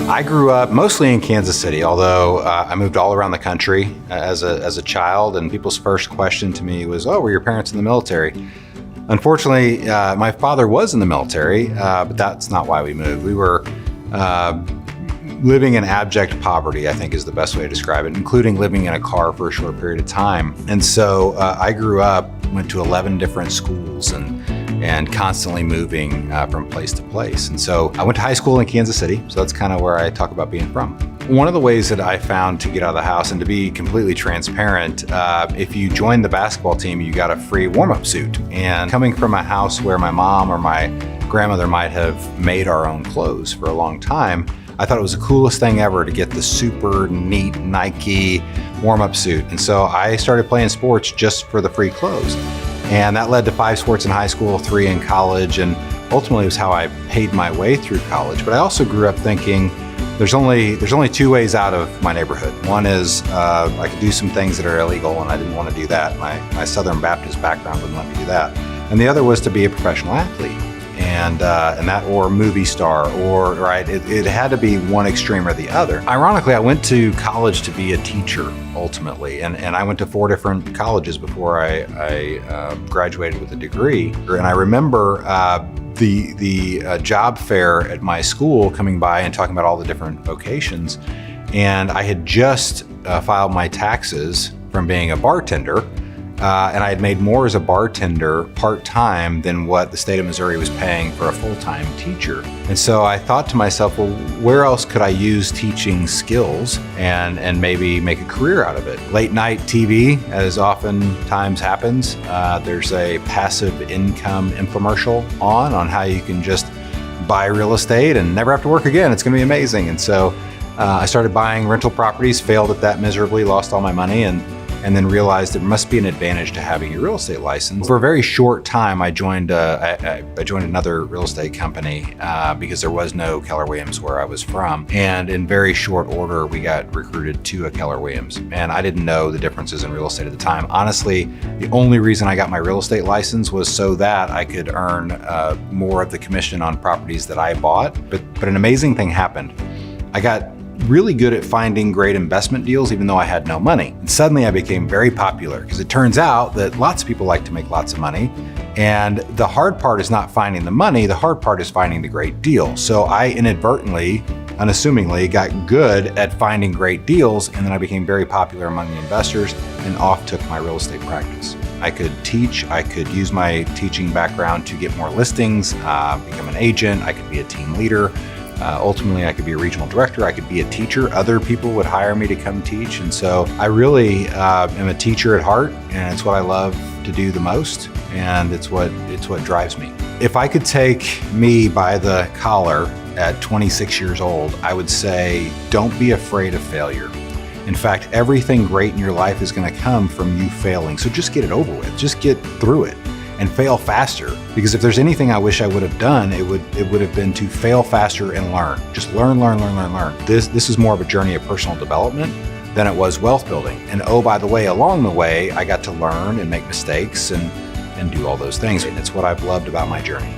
I grew up mostly in Kansas City, although I moved all around the country as a child, and people's first question to me was, oh, were your parents in the military? Unfortunately, my father was in the military, but that's not why we moved. We were living in abject poverty, I think is the best way to describe it, including living in a car for a short period of time. And so I grew up, went to 11 different schools and constantly moving from place to place. And so I went to high school in Kansas City, so that's kind of where I talk about being from. One of the ways that I found to get out of the house, and to be completely transparent, if you joined the basketball team, you got a free warm-up suit. And coming from a house where my mom or my grandmother might have made our own clothes for a long time, I thought it was the coolest thing ever to get the super neat Nike warm-up suit. And so I started playing sports just for the free clothes. And that led to 5 sports in high school, 3 in college, and ultimately it was how I paid my way through college. But I also grew up thinking there's only 2 ways out of my neighborhood. One is I could do some things that are illegal, and I didn't want to do that. My Southern Baptist background wouldn't let me do that. And the other was to be a professional athlete, and that, or movie star, or right. It had to be one extreme or the other. Ironically, I went to college to be a teacher ultimately, and I went to 4 different colleges before I graduated with a degree. And I remember the job fair at my school coming by and talking about all the different vocations, and I had just filed my taxes from being a bartender. And I had made more as a bartender part-time than what the state of Missouri was paying for a full-time teacher. And so I thought to myself, well, where else could I use teaching skills and maybe make a career out of it? Late night TV, as oftentimes happens, there's a passive income infomercial on how you can just buy real estate and never have to work again. It's gonna be amazing. And so I started buying rental properties, failed at that miserably, lost all my money, and then realized there must be an advantage to having a real estate license. For a very short time, I joined another real estate company because there was no Keller Williams where I was from. And in very short order, we got recruited to a Keller Williams. And I didn't know the differences in real estate at the time. Honestly, the only reason I got my real estate license was so that I could earn more of the commission on properties that I bought. But an amazing thing happened. I got really good at finding great investment deals even though I had no money. And suddenly I became very popular because it turns out that lots of people like to make lots of money. And the hard part is not finding the money, the hard part is finding the great deal. So I inadvertently, unassumingly, got good at finding great deals, and then I became very popular among the investors and off took my real estate practice. I could teach, I could use my teaching background to get more listings, become an agent, I could be a team leader. Ultimately, I could be a regional director, I could be a teacher. Other people would hire me to come teach. And so I really am a teacher at heart, and it's what I love to do the most. And it's what drives me. If I could take me by the collar at 26 years old, I would say, don't be afraid of failure. In fact, everything great in your life is going to come from you failing. So just get it over with, just get through it. And fail faster, because if there's anything I wish I would have done, it would have been to fail faster and learn. Just learn. This is more of a journey of personal development than it was wealth building. And oh, by the way, along the way, I got to learn and make mistakes and do all those things. And it's what I've loved about my journey.